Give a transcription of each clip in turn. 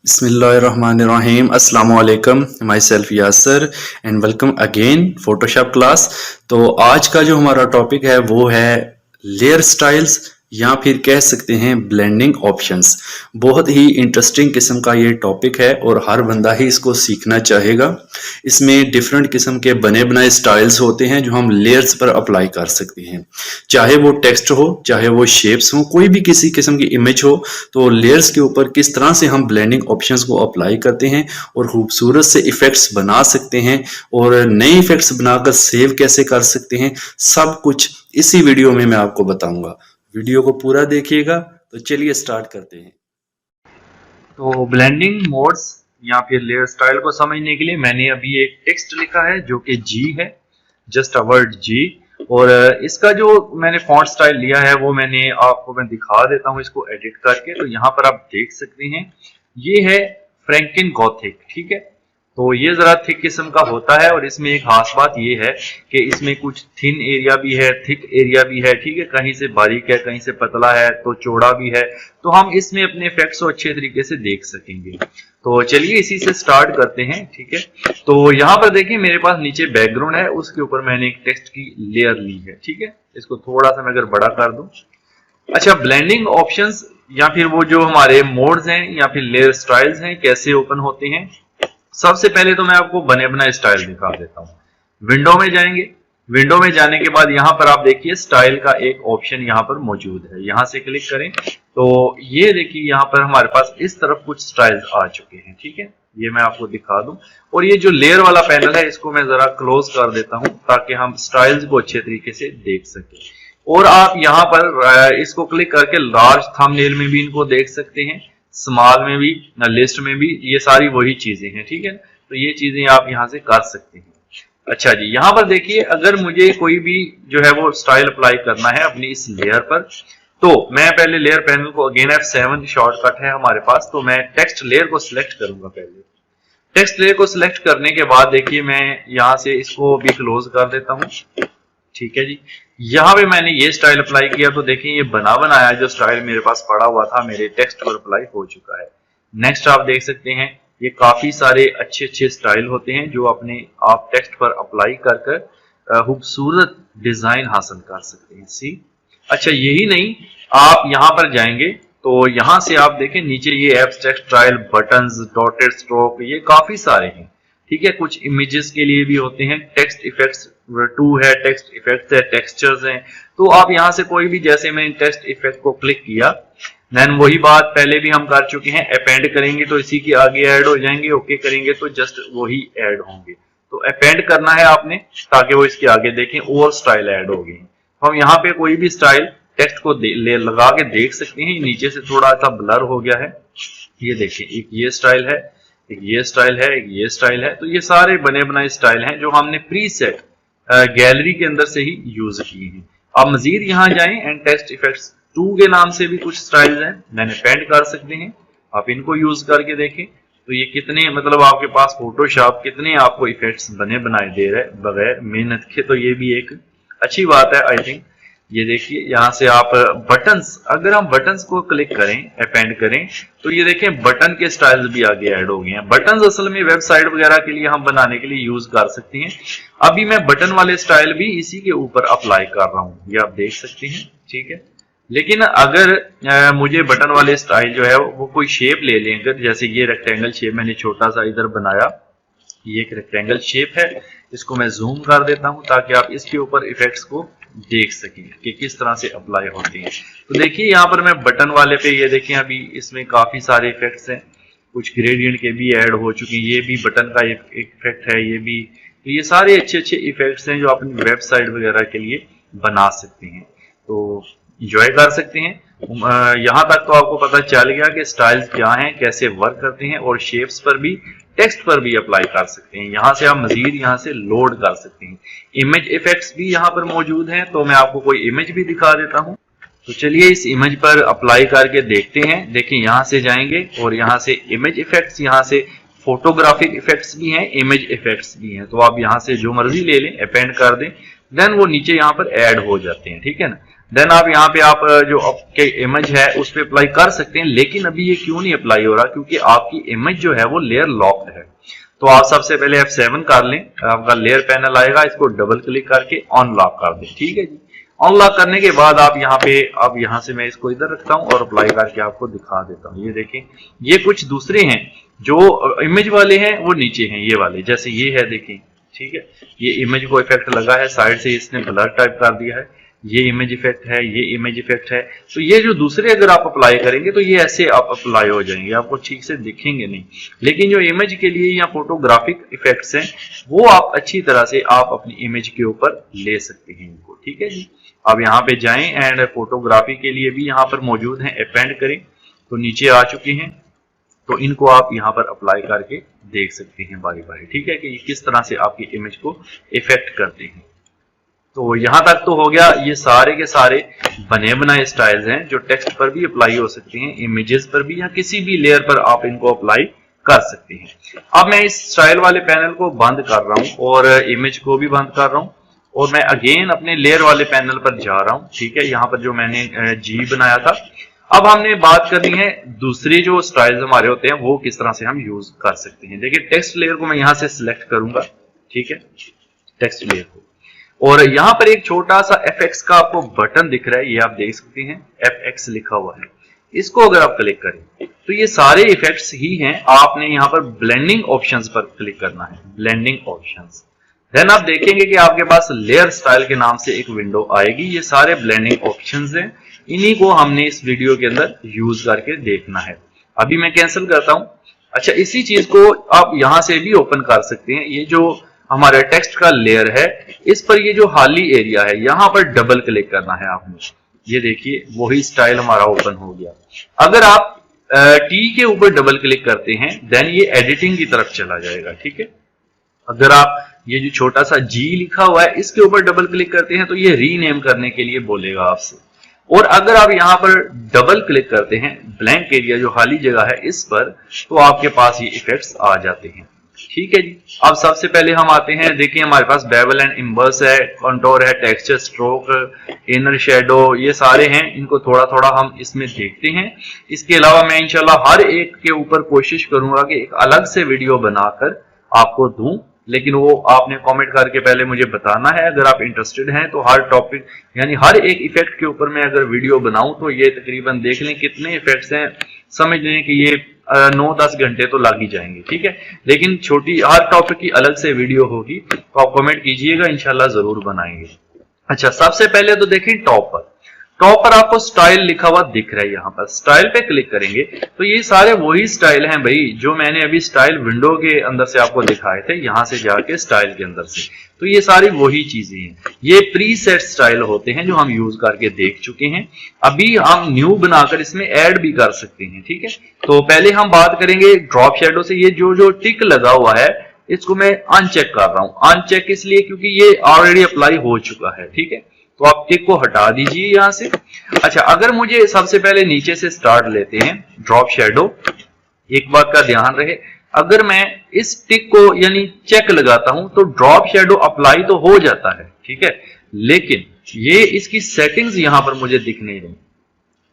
बिस्मिल्लाहिर्रहमानिर्रहीम अस्सलाम वालेकुम myself Yasar and welcome again Photoshop class. तो आज का जो हमारा टॉपिक है वो है लेयर स्टाइल्स या फिर कह सकते हैं ब्लेंडिंग ऑप्शंस। बहुत ही इंटरेस्टिंग किस्म का ये टॉपिक है और हर बंदा ही इसको सीखना चाहेगा। इसमें डिफरेंट किस्म के बने बनाए स्टाइल्स होते हैं जो हम लेयर्स पर अप्लाई कर सकते हैं, चाहे वो टेक्स्ट हो, चाहे वो शेप्स हो, कोई भी किसी किस्म की इमेज हो। तो लेयर्स के ऊपर किस तरह से हम ब्लेंडिंग ऑप्शंस को अप्लाई करते हैं और खूबसूरत से इफेक्ट्स बना सकते हैं और नए इफेक्ट्स बनाकर सेव कैसे कर सकते हैं, सब कुछ इसी वीडियो में मैं आपको बताऊंगा। वीडियो को पूरा देखिएगा। तो चलिए स्टार्ट करते हैं। तो ब्लेंडिंग मोड्स या फिर लेयर स्टाइल को समझने के लिए मैंने अभी एक टेक्स्ट लिखा है जो कि जी है, जस्ट अ वर्ड जी। और इसका जो मैंने फॉन्ट स्टाइल लिया है वो मैं दिखा देता हूँ इसको एडिट करके। तो यहाँ पर आप देख सकते हैं ये है फ्रैंकेन गॉथिक, ठीक है। तो ये जरा थिक किस्म का होता है और इसमें एक खास बात ये है कि इसमें कुछ थिन एरिया भी है, थिक एरिया भी है, ठीक है। कहीं से बारीक है, कहीं से पतला है, तो चौड़ा भी है। तो हम इसमें अपने इफेक्ट्स को अच्छे तरीके से देख सकेंगे। तो चलिए इसी से स्टार्ट करते हैं, ठीक है। तो यहाँ पर देखिए मेरे पास नीचे बैकग्राउंड है, उसके ऊपर मैंने एक टेक्स्ट की लेयर ली है, ठीक है। इसको थोड़ा सा मैं अगर बड़ा कर दूं। अच्छा, ब्लेंडिंग ऑप्शंस या फिर वो जो हमारे मोड्स हैं या फिर लेयर स्टाइल्स हैं कैसे ओपन होते हैं। सबसे पहले तो मैं आपको बने बनाए स्टाइल दिखा देता हूं। विंडो में जाएंगे, विंडो में जाने के बाद यहां पर आप देखिए स्टाइल का एक ऑप्शन यहां पर मौजूद है। यहां से क्लिक करें तो ये देखिए यहां पर हमारे पास इस तरफ कुछ स्टाइल्स आ चुके हैं, ठीक है। ये मैं आपको दिखा दूं। और ये जो लेयर वाला पैनल है इसको मैं जरा क्लोज कर देता हूं ताकि हम स्टाइल्स को अच्छे तरीके से देख सकें। और आप यहां पर इसको क्लिक करके लार्ज थंबनेल में भी इनको देख सकते हैं, स्मॉल में भी, लिस्ट में भी, ये सारी वही चीजें हैं, ठीक है। तो ये चीजें आप यहां से कर सकते हैं। अच्छा जी, यहां पर देखिए अगर मुझे कोई भी जो है वो स्टाइल अप्लाई करना है अपनी इस लेयर पर, तो मैं पहले लेयर पैनल को अगेन F7 शॉर्टकट है हमारे पास, तो मैं टेक्स्ट लेयर को सिलेक्ट करूंगा। पहले टेक्स्ट लेयर को सिलेक्ट करने के बाद देखिए मैं यहां से इसको भी क्लोज कर देता हूं, ठीक है जी। यहां पे मैंने ये स्टाइल अप्लाई किया तो देखिए ये बना बनाया जो स्टाइल मेरे पास पड़ा हुआ था मेरे टेक्स्ट पर अप्लाई हो चुका है। नेक्स्ट आप देख सकते हैं ये काफी सारे अच्छे अच्छे स्टाइल होते हैं जो आप टेक्स्ट पर अप्लाई कर कर खूबसूरत डिजाइन हासिल कर सकते हैं। सी अच्छा, यही नहीं, आप यहां पर जाएंगे तो यहां से आप देखें नीचे ये abstract style, buttons, dotted stroke, ये काफी सारे हैं, ठीक है। कुछ इमेजेस के लिए भी होते हैं, टेक्स्ट इफेक्ट्स 2 है, टेक्स्ट इफेक्ट्स है, टेक्सचर्स हैं। तो आप यहां से कोई भी, जैसे मैं टेक्स्ट इफेक्ट को क्लिक किया, देन वही बात पहले भी हम कर चुके हैं, अपेंड करेंगे तो इसी के आगे ऐड हो जाएंगे, ओके करेंगे तो जस्ट वही ऐड होंगे। तो अपेंड करना है आपने ताकि वो इसके आगे देखें और स्टाइल ऐड हो गए। हम यहाँ पे कोई भी स्टाइल टेक्स्ट को लगा के देख सकते हैं। नीचे से थोड़ा सा ब्लर हो गया है, ये देखिए, एक ये स्टाइल है, एक ये स्टाइल है, एक ये स्टाइल है। तो ये सारे बने बनाए स्टाइल हैं जो हमने प्रीसेट गैलरी के अंदर से ही यूज किए हैं। आप मजीद यहाँ जाएं एंड टेक्स्ट इफेक्ट्स 2 के नाम से भी कुछ स्टाइल्स हैं, मैंने पेंट कर सकते हैं। आप इनको यूज करके देखें तो ये कितने, मतलब आपके पास फोटोशॉप कितने आपको इफेक्ट्स बने बनाए दे रहे हैं बगैर मेहनत के। तो ये भी एक अच्छी बात है आई थिंक। ये देखिए यहाँ से आप बटन्स, अगर हम बटन्स को क्लिक करें, अपेंड करें, तो ये देखें बटन के स्टाइल्स भी आगे ऐड हो गए हैं। बटन्स असल में वेबसाइट वगैरह के लिए हम बनाने के लिए यूज कर सकते हैं। अभी मैं बटन वाले स्टाइल भी इसी के ऊपर अप्लाई कर रहा हूँ, ये आप देख सकते हैं, ठीक है। लेकिन अगर मुझे बटन वाले स्टाइल जो है वो कोई शेप ले लें, अगर जैसे ये रेक्टेंगल शेप मैंने छोटा सा इधर बनाया, ये एक रेक्टेंगल शेप है, इसको मैं जूम कर देता हूं ताकि आप इसके ऊपर इफेक्ट्स को देख सकें कि किस तरह से अप्लाई होते हैं। तो देखिए यहाँ पर मैं बटन वाले पे, ये देखें अभी इसमें काफी सारे इफेक्ट्स हैं, कुछ ग्रेडियंट के भी ऐड हो चुके हैं, ये भी बटन का एक इफेक्ट है, ये भी। तो ये सारे अच्छे अच्छे इफेक्ट्स हैं जो अपनी वेबसाइट वगैरह के लिए बना सकते हैं, तो इंजॉय कर सकते हैं। यहाँ तक तो आपको पता चल गया कि स्टाइल्स क्या हैं, कैसे वर्क करते हैं, और शेप्स पर भी, टेक्स्ट पर भी अप्लाई कर सकते हैं। यहाँ से आप मजीद यहाँ से लोड कर सकते हैं। इमेज इफेक्ट्स भी यहाँ पर मौजूद हैं, तो मैं आपको कोई इमेज भी दिखा देता हूँ। तो चलिए इस इमेज पर अप्लाई करके देखते हैं। देखिए यहाँ से जाएंगे और यहाँ से इमेज इफेक्ट्स, यहाँ से फोटोग्राफिक इफेक्ट्स भी हैं, इमेज इफेक्ट्स भी हैं। तो आप यहाँ से जो मर्जी ले लें, अपेंड कर दें, देन वो नीचे यहाँ पर ऐड हो जाते हैं, ठीक है ना। देन आप यहाँ पे आप जो आपके इमेज है उस पर अप्लाई कर सकते हैं, लेकिन अभी ये क्यों नहीं अप्लाई हो रहा, क्योंकि आपकी इमेज जो है वो लेयर लॉक्ड है। तो आप सबसे पहले F7 कर लें, आपका लेयर पैनल आएगा, इसको डबल क्लिक करके ऑन लॉक कर दें। ठीक है जी, ऑन लॉक करने के बाद आप यहाँ पे, अब यहाँ से मैं इसको इधर रखता हूँ और अप्लाई करके आपको दिखा देता हूँ। ये देखें, ये कुछ दूसरे हैं, जो इमेज वाले हैं वो नीचे हैं, ये वाले जैसे ये है, देखें। ठीक है, ये इमेज को इफेक्ट लगा है, साइड से इसने ब्लर टाइप कर दिया है, ये इमेज इफेक्ट है, ये इमेज इफेक्ट है। तो ये जो दूसरे अगर आप अप्लाई करेंगे तो ये ऐसे आप अप्लाई हो जाएंगे, आपको ठीक से दिखेंगे नहीं। लेकिन जो इमेज के लिए या फोटोग्राफिक इफेक्ट्स हैं वो आप अच्छी तरह से आप अपनी इमेज के ऊपर ले सकते हैं इनको। ठीक है जी, अब यहाँ पे जाएं एंड फोटोग्राफी के लिए भी यहाँ पर मौजूद हैं, अपेंड करें तो नीचे आ चुके हैं। तो इनको आप यहाँ पर अप्लाई करके देख सकते हैं बारी बारी। ठीक है, कि ये किस तरह से आपकी इमेज को इफेक्ट करते हैं। तो यहाँ तक तो हो गया, ये सारे के सारे बने बनाए स्टाइल्स हैं जो टेक्स्ट पर भी अप्लाई हो सकते हैं, इमेजेस पर भी, या किसी भी लेयर पर आप इनको अप्लाई कर सकते हैं। अब मैं इस स्टाइल वाले पैनल को बंद कर रहा हूँ और इमेज को भी बंद कर रहा हूँ और मैं अगेन अपने लेयर वाले पैनल पर जा रहा हूँ। ठीक है, यहाँ पर जो मैंने जी बनाया था। अब हमने बात करनी है दूसरे जो स्टाइल्स हमारे होते हैं वो किस तरह से हम यूज कर सकते हैं। देखिए, टेक्स्ट लेयर को मैं यहाँ से सिलेक्ट करूंगा। ठीक है, टेक्स्ट लेयर को, और यहाँ पर एक छोटा सा FX का आपको बटन दिख रहा है, ये आप देख सकते हैं, FX लिखा हुआ है। इसको अगर आप क्लिक करें तो ये सारे इफेक्ट्स ही हैं। आपने यहाँ पर ब्लेंडिंग ऑप्शंस पर क्लिक करना है, ब्लेंडिंग ऑप्शंस। देन आप देखेंगे कि आपके पास लेयर स्टाइल के नाम से एक विंडो आएगी। ये सारे ब्लेंडिंग ऑप्शंस हैं, इन्हीं को हमने इस वीडियो के अंदर यूज करके देखना है। अभी मैं कैंसिल करता हूं। अच्छा, इसी चीज को आप यहां से भी ओपन कर सकते हैं। ये जो हमारा टेक्स्ट का लेयर है, इस पर ये जो खाली एरिया है, यहां पर डबल क्लिक करना है आपने। ये देखिए, वही स्टाइल हमारा ओपन हो गया। अगर आप टी के ऊपर डबल क्लिक करते हैं देन ये एडिटिंग की तरफ चला जाएगा। ठीक है, अगर आप ये जो छोटा सा जी लिखा हुआ है इसके ऊपर डबल क्लिक करते हैं तो ये रीनेम करने के लिए बोलेगा आपसे। और अगर आप यहाँ पर डबल क्लिक करते हैं ब्लैंक एरिया जो खाली जगह है इस पर, तो आपके पास ये इफेक्ट्स आ जाते हैं। ठीक है जी, अब सबसे पहले हम आते हैं, देखिए हमारे पास बेवल एंड इम्बर्स है, कंटोर है, टेक्सचर, स्ट्रोक, इनर शेडो, ये सारे हैं। इनको थोड़ा थोड़ा हम इसमें देखते हैं। इसके अलावा मैं इंशाल्लाह हर एक के ऊपर कोशिश करूंगा कि एक अलग से वीडियो बनाकर आपको दूं, लेकिन वो आपने कमेंट करके पहले मुझे बताना है। अगर आप इंटरेस्टेड हैं तो हर टॉपिक यानी हर एक इफेक्ट के ऊपर मैं अगर वीडियो बनाऊं तो ये तकरीबन देख लें कितने इफेक्ट्स हैं, समझ लें कि ये 9-10 घंटे तो लग ही जाएंगे। ठीक है, लेकिन छोटी हर टॉपिक की अलग से वीडियो होगी, तो आप कमेंट कीजिएगा, इंशाल्लाह जरूर बनाएंगे। अच्छा, सबसे पहले तो देखें टॉप पर आपको स्टाइल लिखा हुआ दिख रहा है। यहाँ पर स्टाइल पे क्लिक करेंगे तो ये सारे वही स्टाइल हैं भाई, जो मैंने अभी स्टाइल विंडो के अंदर से आपको दिखाए थे, यहाँ से जाके स्टाइल के अंदर से। तो ये सारी वही चीजें हैं, ये प्रीसेट स्टाइल होते हैं जो हम यूज करके देख चुके हैं। अभी हम न्यू बनाकर इसमें ऐड भी कर सकते हैं। ठीक है, तो पहले हम बात करेंगे ड्रॉप शेडो से। ये जो टिक लगा हुआ है इसको मैं अनचेक कर रहा हूँ। अनचेक इसलिए क्योंकि ये ऑलरेडी अप्लाई हो चुका है। ठीक है, तो आप टिक को हटा दीजिए यहां से। अच्छा, अगर मुझे सबसे पहले नीचे से स्टार्ट लेते हैं ड्रॉप शेडो, एक बात का ध्यान रहे, अगर मैं इस टिक को यानी चेक लगाता हूं तो ड्रॉप शेडो अप्लाई तो हो जाता है। ठीक है, लेकिन ये इसकी सेटिंग्स यहां पर मुझे दिख नहीं रही।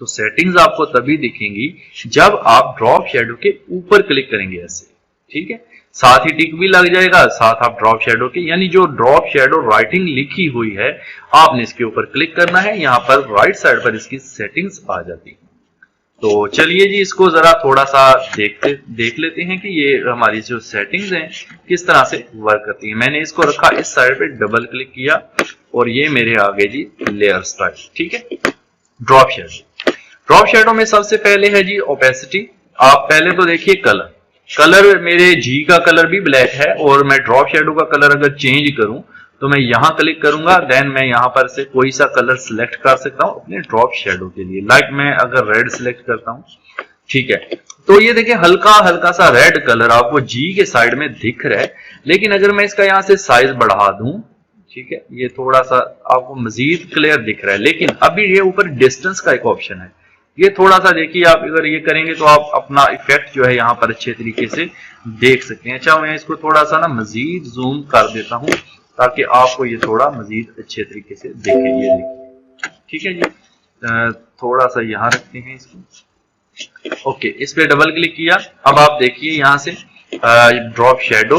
तो सेटिंग्स आपको तभी दिखेंगी जब आप ड्रॉप शेडो के ऊपर क्लिक करेंगे ऐसे। ठीक है, साथ ही टिक भी लग जाएगा, साथ आप ड्रॉप शेडो के यानी जो ड्रॉप शेडो राइटिंग लिखी हुई है आपने इसके ऊपर क्लिक करना है। यहाँ पर राइट साइड पर इसकी सेटिंग्स आ जाती है। तो चलिए जी, इसको जरा थोड़ा सा देख लेते हैं कि ये हमारी जो सेटिंग्स हैं किस तरह से वर्क करती है। मैंने इसको रखा इस साइड पे, डबल क्लिक किया और ये मेरे आ गए जी लेयर स्टाइल। ठीक है, ड्रॉप शेडो में सबसे पहले है जी ओपेसिटी। आप पहले तो देखिए कलर मेरे जी का कलर भी ब्लैक है, और मैं ड्रॉप शेडो का कलर अगर चेंज करूं तो मैं यहां क्लिक करूंगा, देन मैं यहां पर से कोई सा कलर सिलेक्ट कर सकता हूं अपने ड्रॉप शेडो के लिए। लाइक मैं अगर रेड सिलेक्ट करता हूं, ठीक है, तो ये देखिए हल्का सा रेड कलर आपको जी के साइड में दिख रहा है। लेकिन अगर मैं इसका यहां से साइज बढ़ा दूं, ठीक है, ये थोड़ा सा आपको मजीद क्लियर दिख रहा है। लेकिन अभी ये ऊपर डिस्टेंस का एक ऑप्शन है, ये थोड़ा सा देखिए, आप अगर ये करेंगे तो आप अपना इफेक्ट जो है यहाँ पर अच्छे तरीके से देख सकते हैं। अच्छा, मैं इसको थोड़ा सा ना मजीद जूम कर देता हूं ताकि आपको ये थोड़ा मजीद अच्छे तरीके से दिखे। ये देखिए, ठीक है जी। थोड़ा सा यहाँ रखते हैं इसको। ओके, इस पे डबल क्लिक किया। अब आप देखिए यहाँ से ड्रॉप शेडो।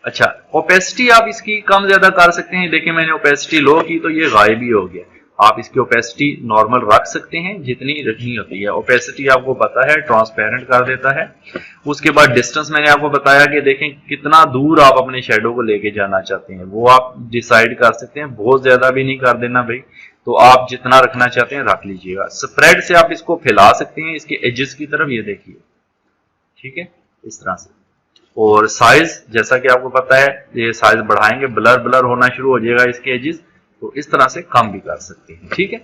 अच्छा, ओपेसिटी आप इसकी कम ज्यादा कर सकते हैं। देखिए मैंने ओपेसिटी लो की तो ये गायब ही हो गया। आप इसकी ओपेसिटी नॉर्मल रख सकते हैं जितनी रखनी होती है। ओपेसिटी आपको पता है ट्रांसपेरेंट कर देता है। उसके बाद डिस्टेंस मैंने आपको बताया कि देखें कितना दूर आप अपने शेडो को लेके जाना चाहते हैं, वो आप डिसाइड कर सकते हैं। बहुत ज्यादा भी नहीं कर देना भाई, तो आप जितना रखना चाहते हैं रख लीजिएगा। स्प्रेड से आप इसको फैला सकते हैं इसके एजेस की तरफ, ये देखिए, ठीक है, इस तरह से। और साइज जैसा कि आपको पता है, ये साइज बढ़ाएंगे ब्लर ब्लर होना शुरू हो जाएगा इसके एजेस, तो इस तरह से कम भी कर सकते हैं, ठीक है।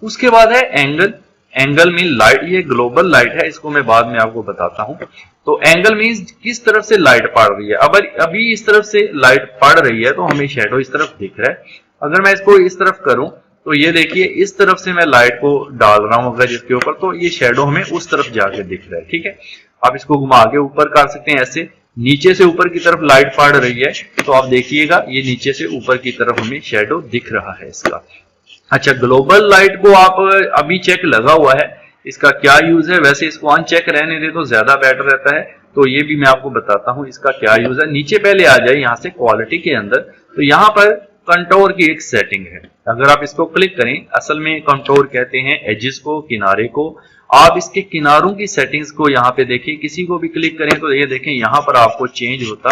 उसके बाद है एंगल। एंगल मीन लाइट, ये ग्लोबल लाइट है, इसको मैं बाद में आपको बताता हूं। तो एंगल मीन्स किस तरफ से लाइट पड़ रही है। अब अभी इस तरफ से लाइट पड़ रही है तो हमें शेडो इस तरफ दिख रहा है। अगर मैं इसको इस तरफ करूं तो ये देखिए इस तरफ से मैं लाइट को डाल रहा हूं अगर इसके ऊपर, तो ये शेडो हमें उस तरफ जाके दिख रहा है, ठीक है। आप इसको घुमा के ऊपर कर सकते हैं ऐसे। नीचे से ऊपर की तरफ लाइट पड़ रही है तो आप देखिएगा ये नीचे से ऊपर की तरफ हमें शेडो दिख रहा है इसका। अच्छा, ग्लोबल लाइट को आप अभी चेक लगा हुआ है, इसका क्या यूज है। वैसे इसको अनचेक रहने दे तो ज्यादा बेटर रहता है, तो ये भी मैं आपको बताता हूं इसका क्या यूज है। नीचे पहले आ जाए यहाँ से क्वालिटी के अंदर, तो यहाँ पर कंटोर की एक सेटिंग है। अगर आप इसको क्लिक करें, असल में कंटोर कहते हैं एजेस को, किनारे को। आप इसके किनारों की सेटिंग्स को यहाँ पे देखिए, किसी को भी क्लिक करें तो ये देखें यहाँ पर आपको चेंज होता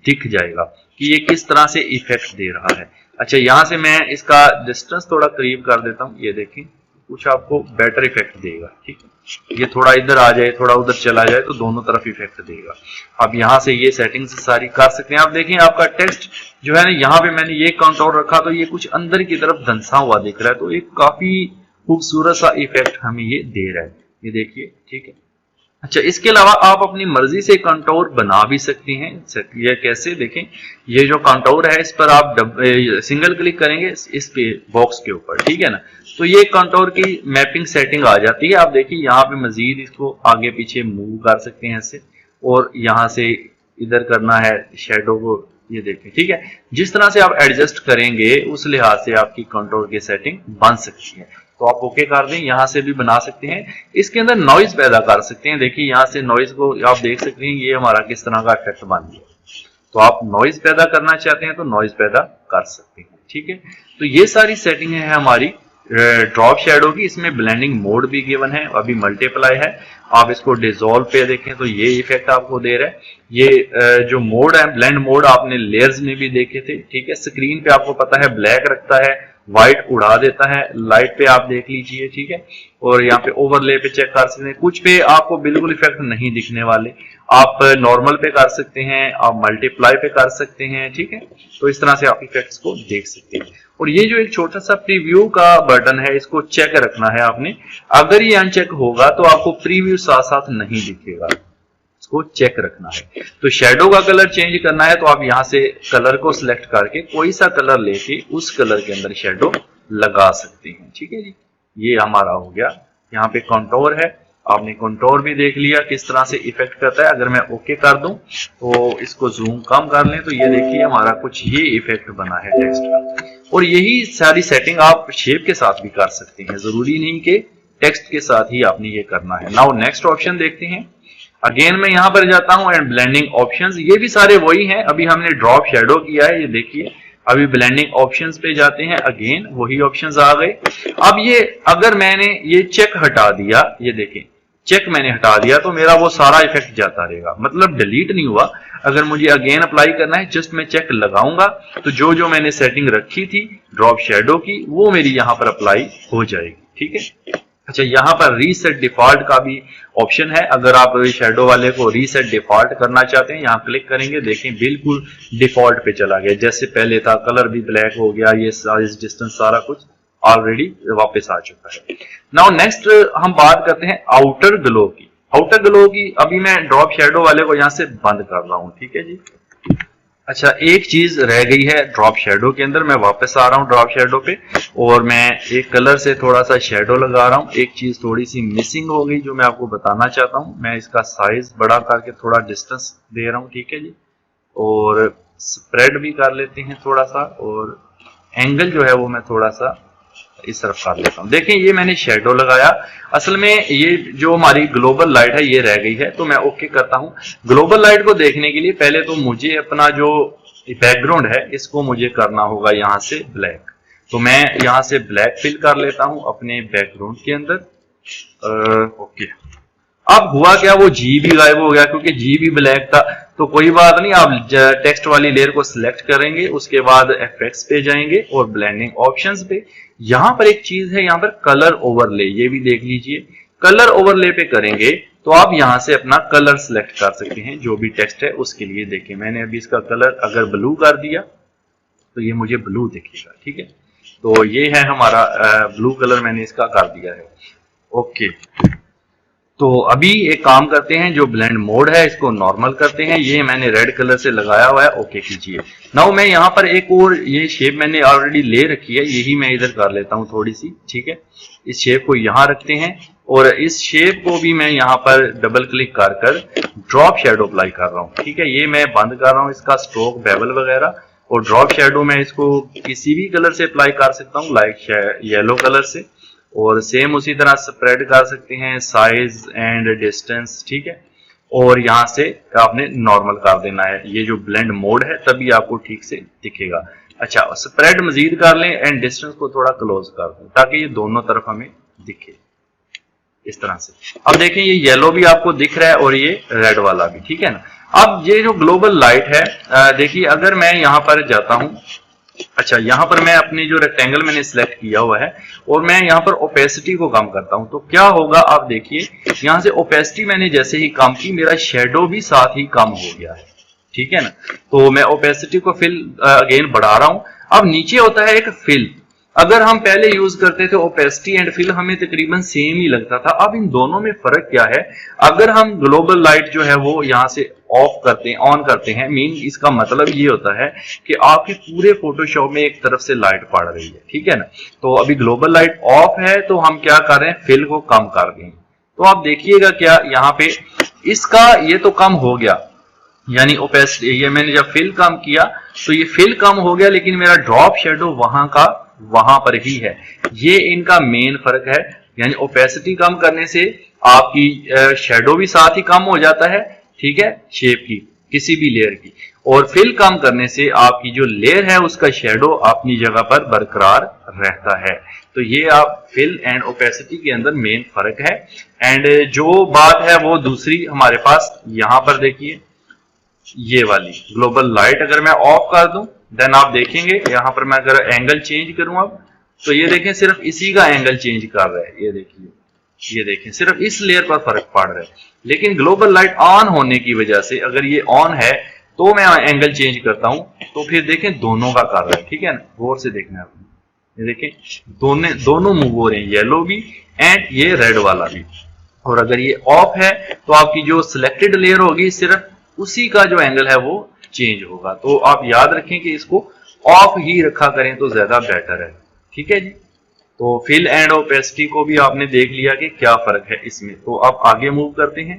दिख जाएगा कि ये किस तरह से इफेक्ट दे रहा है। अच्छा, यहाँ से मैं इसका डिस्टेंस थोड़ा करीब कर देता हूँ, ये देखें कुछ आपको बेटर इफेक्ट देगा, ठीक है। ये थोड़ा इधर आ जाए थोड़ा उधर चला जाए तो दोनों तरफ इफेक्ट देगा। अब यहाँ से ये सेटिंग्स सारी कर सकते हैं। आप देखिए आपका टेक्स्ट जो है ना, यहाँ पे मैंने ये कंटोर रखा तो ये कुछ अंदर की तरफ धंसा हुआ दिख रहा है, तो एक काफी खूबसूरत सा इफेक्ट हमें ये दे रहा है, ये देखिए, ठीक है। अच्छा, इसके अलावा आप अपनी मर्जी से कंटोर बना भी सकते हैं। ये कैसे देखें, ये जो कंटोर है इस पर आप सिंगल क्लिक करेंगे इस पे बॉक्स के ऊपर, ठीक है ना, तो ये कंटोर की मैपिंग सेटिंग आ जाती है। आप देखिए यहाँ पे मजीद इसको आगे पीछे मूव कर सकते हैं ऐसे, और यहाँ से इधर करना है शेडो को, ये देखें, ठीक है। जिस तरह से आप एडजस्ट करेंगे उस लिहाज से आपकी कंटोर की सेटिंग बन सकती है। तो आप ओके कर दें, यहाँ से भी बना सकते हैं। इसके अंदर नॉइज पैदा कर सकते हैं। देखिए यहाँ से नॉइज को आप देख सकते हैं, ये हमारा किस तरह का इफेक्ट बन गया। तो आप नॉइज पैदा करना चाहते हैं तो नॉइज पैदा कर सकते हैं, ठीक है। तो ये सारी सेटिंग है हमारी ड्रॉप शेडो की। इसमें ब्लेंडिंग मोड भी गिवन है, अभी मल्टीप्लाई है। आप इसको डिसॉल्व पे देखें तो ये इफेक्ट आपको दे रहा है। ये जो मोड है ब्लेंड मोड, आपने लेयर्स में भी देखे थे, ठीक है। स्क्रीन पे आपको पता है ब्लैक रखता है, व्हाइट उड़ा देता है। लाइट पे आप देख लीजिए, ठीक है। और यहाँ पे ओवरले पे चेक कर सकते हैं। कुछ पे आपको बिल्कुल इफेक्ट नहीं दिखने वाले, आप नॉर्मल पे कर सकते हैं, आप मल्टीप्लाई पे कर सकते हैं, ठीक है। तो इस तरह से आप इफेक्ट्स को देख सकते हैं। और ये जो एक छोटा सा प्रीव्यू का बटन है, इसको चेक रखना है आपने। अगर ये अनचेक होगा तो आपको प्रीव्यू साथ साथ नहीं दिखेगा, इसको चेक रखना है। तो शेडो का कलर चेंज करना है तो आप यहाँ से कलर को सिलेक्ट करके कोई सा कलर लेके उस कलर के अंदर शेडो लगा सकते हैं, ठीक है जी। ये हमारा हो गया। यहाँ पे कंटोर है, आपने कंटोर भी देख लिया किस तरह से इफेक्ट करता है। अगर मैं ओके कर दूं तो इसको जूम कम कर लें तो ये देखिए हमारा कुछ ये इफेक्ट बना है टेक्स्ट का। और यही सारी सेटिंग आप शेप के साथ भी कर सकते हैं, जरूरी नहीं कि टेक्स्ट के साथ ही आपने ये करना है। नाउ नेक्स्ट ऑप्शन देखते हैं। अगेन मैं यहां पर जाता हूं एंड ब्लेंडिंग ऑप्शंस, ये भी सारे वही हैं। अभी हमने ड्रॉप शेडो किया है, ये देखिए। अभी ब्लेंडिंग ऑप्शंस पे जाते हैं, अगेन वही ऑप्शंस आ गए। अब ये अगर मैंने ये चेक हटा दिया, ये देखें चेक मैंने हटा दिया तो मेरा वो सारा इफेक्ट जाता रहेगा, मतलब डिलीट नहीं हुआ। अगर मुझे अगेन अप्लाई करना है, जस्ट मैं चेक लगाऊंगा तो जो जो मैंने सेटिंग रखी थी ड्रॉप शेडो की वो मेरी यहाँ पर अप्लाई हो जाएगी, ठीक है। अच्छा, यहाँ पर रीसेट डिफॉल्ट का भी ऑप्शन है। अगर आप शेडो वाले को रीसेट डिफॉल्ट करना चाहते हैं, यहाँ क्लिक करेंगे, देखें बिल्कुल डिफॉल्ट पे चला गया, जैसे पहले था। कलर भी ब्लैक हो गया, ये साइज डिस्टेंस सारा कुछ ऑलरेडी वापस आ चुका है। नाउ नेक्स्ट हम बात करते हैं आउटर ग्लो की। आउटर ग्लो की अभी मैं ड्रॉप शेडो वाले को यहाँ से बंद कर रहा हूँ, ठीक है जी। अच्छा, एक चीज रह गई है ड्रॉप शेडो के अंदर। मैं वापस आ रहा हूँ ड्रॉप शेडो पे और मैं एक कलर से थोड़ा सा शेडो लगा रहा हूँ। एक चीज थोड़ी सी मिसिंग हो गई जो मैं आपको बताना चाहता हूँ। मैं इसका साइज बड़ा करके थोड़ा डिस्टेंस दे रहा हूँ, ठीक है जी। और स्प्रेड भी कर लेते हैं थोड़ा सा, और एंगल जो है वो मैं थोड़ा सा इस तरफ कर लेता हूं। देखें ये मैंने शेडो लगाया, असल में ये जो हमारी ग्लोबल लाइट है ये रह गई है, तो मैं ओके करता हूं। ग्लोबल लाइट को देखने के लिए पहले तो मुझे अपना जो बैकग्राउंड है इसको मुझे करना होगा यहां से ब्लैक, तो मैं यहां से ब्लैक फिल कर लेता हूं अपने बैकग्राउंड के अंदर। ओके, अब हुआ क्या, वो जी भी गायब हो गया क्योंकि जी भी ब्लैक था। तो कोई बात नहीं, आप टेक्स्ट वाली लेयर को सिलेक्ट करेंगे, उसके बाद इफेक्ट्स पे जाएंगे और ब्लेंडिंग ऑप्शंस पे। यहां पर एक चीज है, यहां पर कलर ओवरले, ये भी देख लीजिए। कलर ओवरले पे करेंगे तो आप यहां से अपना कलर सिलेक्ट कर सकते हैं, जो भी टेक्स्ट है उसके लिए। देखिए मैंने अभी इसका कलर अगर ब्लू कर दिया तो ये मुझे ब्लू दिखेगा, ठीक है। तो ये है हमारा ब्लू कलर मैंने इसका कर दिया है। ओके, तो अभी एक काम करते हैं, जो ब्लेंड मोड है इसको नॉर्मल करते हैं। ये मैंने रेड कलर से लगाया हुआ है, ओके कीजिए। नाउ मैं यहाँ पर एक और ये शेप मैंने ऑलरेडी ले रखी है, यही मैं इधर कर लेता हूँ थोड़ी सी, ठीक है। इस शेप को यहाँ रखते हैं और इस शेप को भी मैं यहाँ पर डबल क्लिक कर ड्रॉप शेडो अप्लाई कर रहा हूँ, ठीक है। ये मैं बंद कर रहा हूँ इसका स्ट्रोक बेवल वगैरह, और ड्रॉप शेडो मैं इसको किसी भी कलर से अप्लाई कर सकता हूँ, लाइक येलो कलर से। और सेम उसी तरह स्प्रेड कर सकते हैं, साइज एंड डिस्टेंस, ठीक है। और यहाँ से आपने नॉर्मल कर देना है, ये जो ब्लेंड मोड है तभी आपको ठीक से दिखेगा। अच्छा, स्प्रेड मजीद कर लें एंड डिस्टेंस को थोड़ा क्लोज कर दें ताकि ये दोनों तरफ हमें दिखे इस तरह से। अब देखें ये येलो भी आपको दिख रहा है और ये रेड वाला भी, ठीक है ना। अब ये जो ग्लोबल लाइट है, देखिए अगर मैं यहाँ पर जाता हूँ, अच्छा यहाँ पर मैं अपनी जो रेक्टेंगल मैंने सिलेक्ट किया हुआ है और मैं यहाँ पर ओपेसिटी को कम करता हूं, तो क्या होगा आप देखिए, यहाँ से ओपेसिटी मैंने जैसे ही कम की मेरा शेडो भी साथ ही कम हो गया है, ठीक है ना। तो मैं ओपेसिटी को फिल अगेन बढ़ा रहा हूं। अब नीचे होता है एक फिल, अगर हम पहले यूज करते थे ओपेसिटी एंड फिल हमें तकरीबन सेम ही लगता था। अब इन दोनों में फर्क क्या है, अगर हम ग्लोबल लाइट जो है वो यहाँ से ऑफ करते हैं, ऑन करते हैं, मीन इसका मतलब ये होता है कि आपके पूरे फोटोशॉप में एक तरफ से लाइट पड़ रही है, ठीक है ना। तो अभी ग्लोबल लाइट ऑफ है तो हम क्या कर रहे हैं, फिल को कम कर दें। तो आप देखिएगा क्या यहाँ पे इसका ये तो कम हो गया, यानी ओपेसिटी, ये मैंने जब फिल कम किया तो ये फिल कम हो गया, लेकिन मेरा ड्रॉप शेडो वहां का वहां पर ही है। ये इनका मेन फर्क है, यानी ओपेसिटी कम करने से आपकी शेडो भी साथ ही कम हो जाता है, ठीक है, शेप की किसी भी लेयर की। और फिल कम करने से आपकी जो लेयर है उसका शेडो अपनी जगह पर बरकरार रहता है। तो ये आप फिल एंड ओपेसिटी के अंदर मेन फर्क है। एंड जो बात है वो दूसरी हमारे पास यहां पर देखिए, ये वाली ग्लोबल लाइट अगर मैं ऑफ कर दूं देन आप देखेंगे यहां पर मैं अगर एंगल चेंज करूं अब, तो ये देखें सिर्फ इसी का एंगल चेंज कर रहा है, ये देखिए, ये देखें सिर्फ इस लेयर पर फर्क पड़ रहा है। लेकिन ग्लोबल लाइट ऑन होने की वजह से अगर ये ऑन है तो मैं एंगल चेंज करता हूं तो फिर देखें दोनों का कर रहा है, ठीक है ना, गौर से देखना है आपने। ये देखें दोनों मूव हो रहे हैं, येलो भी एंड ये रेड वाला भी। और अगर ये ऑफ है तो आपकी जो सिलेक्टेड लेयर होगी सिर्फ उसी का जो एंगल है वो चेंज होगा। तो आप याद रखें कि इसको ऑफ ही रखा करें तो ज्यादा बेटर है, ठीक है जी। तो फिल एंड ओपेसिटी को भी आपने देख लिया कि क्या फर्क है इसमें। तो अब आगे मूव करते हैं।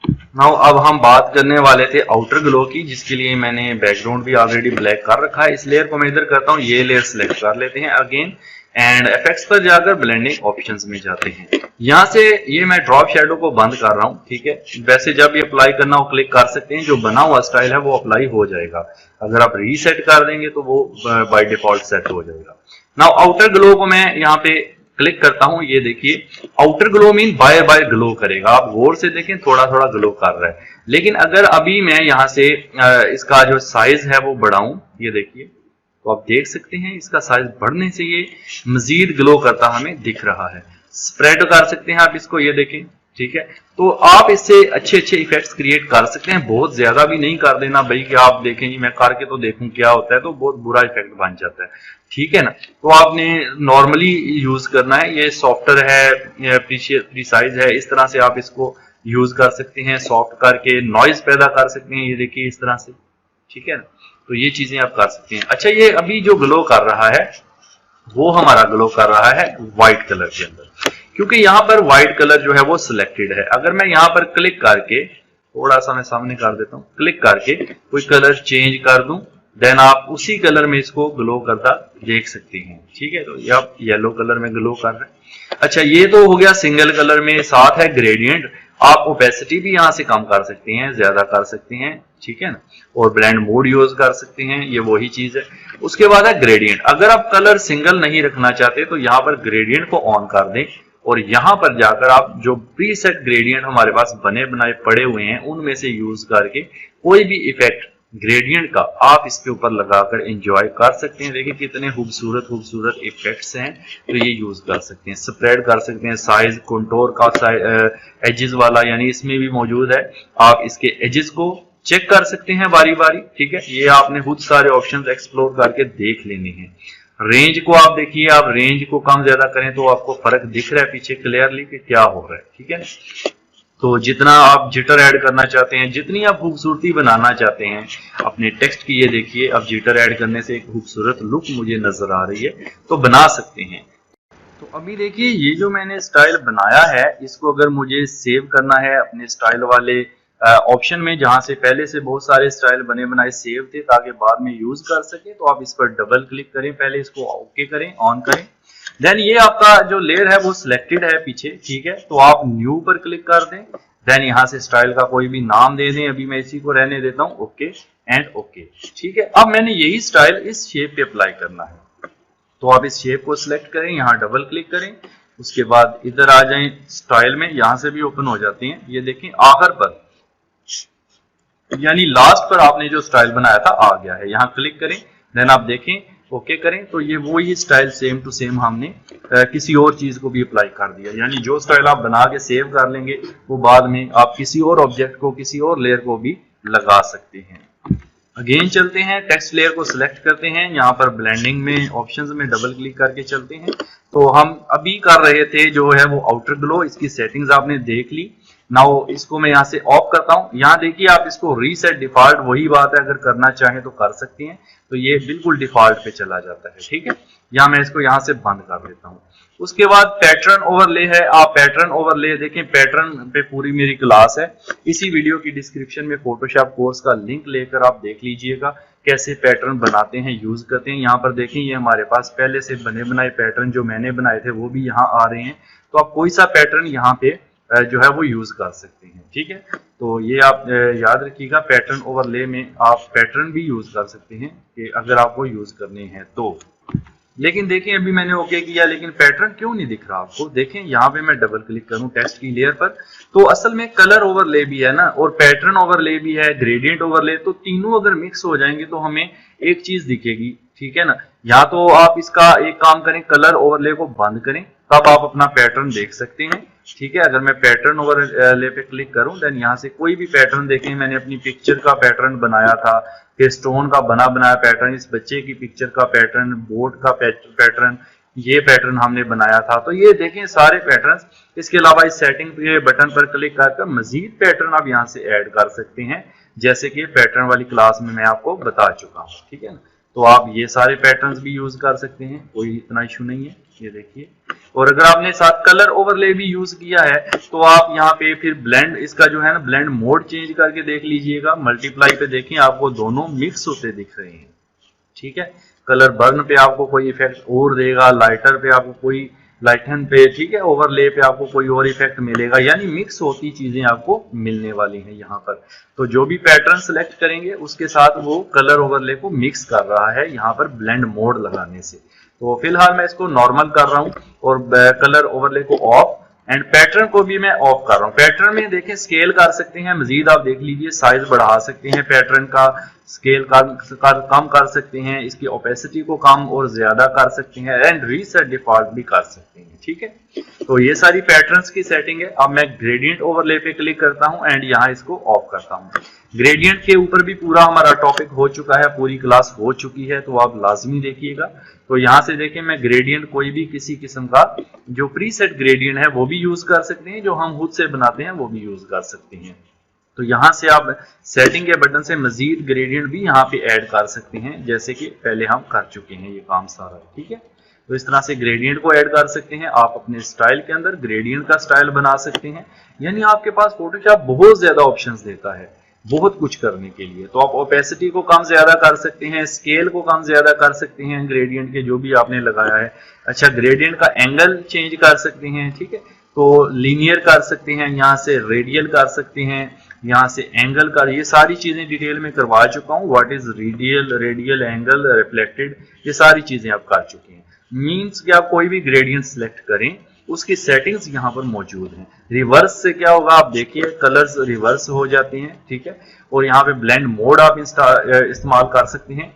नाउ अब हम बात करने वाले थे आउटर ग्लो की, जिसके लिए मैंने बैकग्राउंड भी ऑलरेडी ब्लैक कर रखा है। इस लेयर को मैं इधर करता हूँ, ये लेयर सिलेक्ट कर लेते हैं अगेन एंड इफेक्ट्स पर जाकर ब्लेंडिंग ऑप्शंस में जाते हैं। यहाँ से ये मैं ड्रॉप शेडो को बंद कर रहा हूँ, ठीक है। वैसे जब ये अप्लाई करना हो क्लिक कर सकते हैं, जो बना हुआ स्टाइल है वो अप्लाई हो जाएगा। अगर आप रीसेट कर देंगे तो वो बाय डिफॉल्ट सेट हो जाएगा। नाउ आउटर ग्लो को मैं यहाँ पे क्लिक करता हूँ, ये देखिए outer glow mean by by glow करेगा। आप गौर से देखें थोड़ा थोड़ा ग्लो कर रहा है। लेकिन अगर अभी मैं यहाँ से इसका जो साइज है वो बढ़ाऊं, ये देखिए, तो आप देख सकते हैं इसका साइज बढ़ने से ये मजीद ग्लो करता हमें दिख रहा है। स्प्रेड कर सकते हैं आप इसको, ये देखें, ठीक है। तो आप इससे अच्छे अच्छे इफेक्ट्स क्रिएट कर सकते हैं, बहुत ज्यादा भी नहीं कर देना भाई कि आप देखें जी मैं करके तो देखूं क्या होता है, तो बहुत बुरा इफेक्ट बन जाता है, ठीक है ना। तो आपने नॉर्मली यूज करना है, ये सॉफ्टवेयर है, प्रीसाइज है, इस तरह से आप इसको यूज कर सकते हैं, सॉफ्ट करके नॉइज पैदा कर सकते हैं, ये देखिए इस तरह से, ठीक है ना। तो ये चीजें आप कर सकते हैं। अच्छा, ये अभी जो ग्लो कर रहा है वो हमारा ग्लो कर रहा है व्हाइट कलर के अंदर, क्योंकि यहाँ पर व्हाइट कलर जो है वो सिलेक्टेड है। अगर मैं यहाँ पर क्लिक करके थोड़ा सा मैं सामने कर देता हूँ, क्लिक करके कोई कलर चेंज कर दूं, देन आप उसी कलर में इसको ग्लो करता देख सकते हैं। ठीक है, तो ये आप येलो कलर में ग्लो कर रहे हैं। अच्छा, ये तो हो गया सिंगल कलर में। साथ है ग्रेडियंट, आप ओपेसिटी भी यहाँ से कम कर सकते हैं, ज्यादा कर सकते हैं। ठीक है ना, और ब्लेंड मोड यूज कर सकते हैं, ये वही चीज है। उसके बाद है ग्रेडियंट। अगर आप कलर सिंगल नहीं रखना चाहते तो यहाँ पर ग्रेडियंट को ऑन कर दें और यहाँ पर जाकर आप जो प्रीसेट ग्रेडियंट हमारे पास बने बनाए पड़े हुए हैं उनमें से यूज करके कोई भी इफेक्ट ग्रेडियंट का आप इसके ऊपर लगाकर एंजॉय कर सकते हैं। देखिए कितने खूबसूरत खूबसूरत इफेक्ट्स हैं, तो ये यूज कर सकते हैं। स्प्रेड कर सकते हैं, साइज कंटूर का एजेस वाला यानी इसमें भी मौजूद है। आप इसके एजेस को चेक कर सकते हैं बारी बारी। ठीक है, ये आपने बहुत सारे ऑप्शंस एक्सप्लोर करके देख लेने हैं। रेंज को आप देखिए, आप रेंज को कम ज्यादा करें तो आपको फर्क दिख रहा है पीछे क्लियरली कि क्या हो रहा है। ठीक है, तो जितना आप जिटर ऐड करना चाहते हैं, जितनी आप खूबसूरती बनाना चाहते हैं अपने टेक्स्ट की, ये देखिए अब जिटर ऐड करने से एक खूबसूरत लुक मुझे नजर आ रही है, तो बना सकते हैं। तो अभी देखिए ये जो मैंने स्टाइल बनाया है, इसको अगर मुझे सेव करना है अपने स्टाइल वाले ऑप्शन में, जहां से पहले से बहुत सारे स्टाइल बने बनाए सेव थे ताकि बाद में यूज कर सके, तो आप इस पर डबल क्लिक करें, पहले इसको ओके करें, ऑन करें। देन ये आपका जो लेयर है वो सिलेक्टेड है पीछे। ठीक है, तो आप न्यू पर क्लिक कर दें। देन यहाँ से स्टाइल का कोई भी नाम दे दें, अभी मैं इसी को रहने देता हूँ, ओके एंड ओके। ठीक है, अब मैंने यही स्टाइल इस शेप पे अप्लाई करना है, तो आप इस शेप को सिलेक्ट करें, यहाँ डबल क्लिक करें, उसके बाद इधर आ जाएं स्टाइल में, यहां से भी ओपन हो जाते हैं। ये देखें आखिर पर यानी लास्ट पर आपने जो स्टाइल बनाया था आ गया है, यहाँ क्लिक करें। देन आप देखें ओके करें, तो ये वही स्टाइल सेम टू सेम हमने किसी और चीज को भी अप्लाई कर दिया। यानी जो स्टाइल आप बना के सेव कर लेंगे वो बाद में आप किसी और ऑब्जेक्ट को, किसी और लेयर को भी लगा सकते हैं। अगेन चलते हैं, टेक्स्ट लेयर को सिलेक्ट करते हैं, यहाँ पर ब्लेंडिंग में ऑप्शंस में डबल क्लिक करके चलते हैं। तो हम अभी कर रहे थे जो है वो आउटर ग्लो, इसकी सेटिंग्स आपने देख ली। नाउ इसको मैं यहाँ से ऑफ करता हूँ। यहाँ देखिए आप इसको रीसेट डिफॉल्ट, वही बात है, अगर करना चाहें तो कर सकते हैं, तो ये बिल्कुल डिफॉल्ट पे चला जाता है। ठीक है, या मैं इसको यहाँ से बंद कर देता हूँ। उसके बाद पैटर्न ओवरले है, आप पैटर्न ओवरले देखें, पैटर्न पे पूरी मेरी क्लास है। इसी वीडियो की डिस्क्रिप्शन में फोटोशॉप कोर्स का लिंक लेकर आप देख लीजिएगा कैसे पैटर्न बनाते हैं, यूज करते हैं। यहाँ पर देखें ये हमारे पास पहले से बने बनाए पैटर्न जो मैंने बनाए थे वो भी यहाँ आ रहे हैं, तो आप कोई सा पैटर्न यहाँ पे जो है वो यूज कर सकते हैं। ठीक है, तो ये आप याद रखिएगा, पैटर्न ओवरले में आप पैटर्न भी यूज कर सकते हैं कि अगर आपको यूज करने हैं तो। लेकिन देखें अभी मैंने ओके किया, लेकिन पैटर्न क्यों नहीं दिख रहा आपको? देखें यहाँ पे मैं डबल क्लिक करूं टेक्स्ट की लेयर पर, तो असल में कलर ओवरले भी है ना, और पैटर्न ओवरले भी है, ग्रेडियंट ओवरले, तो तीनों अगर मिक्स हो जाएंगे तो हमें एक चीज दिखेगी। ठीक है ना, या तो आप इसका एक काम करें, कलर ओवरले को बंद करें, तब आप अपना पैटर्न देख सकते हैं। ठीक है, अगर मैं पैटर्न ओवरले पे क्लिक करूं, देन यहाँ से कोई भी पैटर्न देखें, मैंने अपनी पिक्चर का पैटर्न बनाया था, फिर स्टोन का बना बनाया पैटर्न, इस बच्चे की पिक्चर का पैटर्न, बोर्ड का पैटर्न, ये पैटर्न हमने बनाया था। तो ये देखें सारे पैटर्न्स। इसके अलावा इस सेटिंग के बटन पर क्लिक करके मजीद पैटर्न आप यहाँ से ऐड कर सकते हैं, जैसे कि पैटर्न वाली क्लास में मैं आपको बता चुका हूँ। ठीक है ना, तो आप ये सारे पैटर्न्स भी यूज कर सकते हैं, कोई इतना इशू नहीं है। ये देखिए, और अगर आपने साथ कलर ओवरले भी यूज किया है तो आप यहाँ पे फिर ब्लेंड, इसका जो है ना ब्लेंड मोड चेंज करके देख लीजिएगा। मल्टीप्लाई पे देखें, आपको दोनों मिक्स होते दिख रहे हैं। ठीक है, कलर बर्न पे आपको कोई इफेक्ट और देगा, लाइटर पे आपको कोई लाइटन पे, ठीक है, ओवरले पे आपको कोई और इफेक्ट मिलेगा, यानी मिक्स होती चीजें आपको मिलने वाली हैं यहाँ पर। तो जो भी पैटर्न सेलेक्ट करेंगे उसके साथ वो कलर ओवरले को मिक्स कर रहा है यहाँ पर ब्लेंड मोड लगाने से। तो फिलहाल मैं इसको नॉर्मल कर रहा हूँ और कलर ओवरले को ऑफ, एंड पैटर्न को भी मैं ऑफ कर रहा हूँ। पैटर्न में देखें स्केल कर सकते हैं, मजीद आप देख लीजिए साइज बढ़ा सकते हैं, पैटर्न का स्केल कम कर सकते हैं, इसकी ओपेसिटी को कम और ज्यादा कर सकते हैं, एंड रीसेट डिफॉल्ट भी कर सकते हैं। ठीक है, तो ये सारी पैटर्न्स की सेटिंग है। अब मैं ग्रेडियंट ओवरले पे क्लिक करता हूं एंड यहाँ इसको ऑफ करता हूं। ग्रेडियंट के ऊपर भी पूरा हमारा टॉपिक हो चुका है, पूरी क्लास हो चुकी है, तो आप लाजमी देखिएगा। तो यहाँ से देखें, मैं ग्रेडियंट कोई भी किसी किस्म का जो प्रीसेट ग्रेडियंट है वो भी यूज कर सकते हैं, जो हम खुद से बनाते हैं वो भी यूज कर सकते हैं। तो यहाँ से आप सेटिंग के बटन से मजीद ग्रेडियंट भी यहाँ पे ऐड कर सकते हैं, जैसे कि पहले हम कर चुके हैं ये काम सारा। ठीक है, तो इस तरह से ग्रेडियंट को ऐड कर सकते हैं। आप अपने स्टाइल के अंदर ग्रेडियंट का स्टाइल बना सकते हैं, यानी आपके पास फोटोशॉप बहुत ज्यादा ऑप्शंस देता है। बहुत कुछ करने के लिए। तो आप ओपेसिटी को कम ज्यादा कर सकते हैं, स्केल को कम ज्यादा कर सकते हैं ग्रेडियंट के जो भी आपने लगाया है। अच्छा, ग्रेडियंट का एंगल चेंज कर सकते हैं, ठीक है, तो लीनियर कर सकते हैं, यहाँ से रेडियल कर सकते हैं, यहाँ से एंगल का, ये सारी चीजें डिटेल में करवा चुका हूँ। What is radial angle, reflected, ये सारी चीजें आप कर चुके हैं। मीन्स कि आप कोई भी ग्रेडियंट सेलेक्ट करें उसकी सेटिंग्स यहाँ पर मौजूद हैं। रिवर्स से क्या होगा, आप देखिए कलर्स रिवर्स हो जाते हैं, ठीक है। और यहाँ पे ब्लेंड मोड आप इस्तेमाल कर सकते हैं।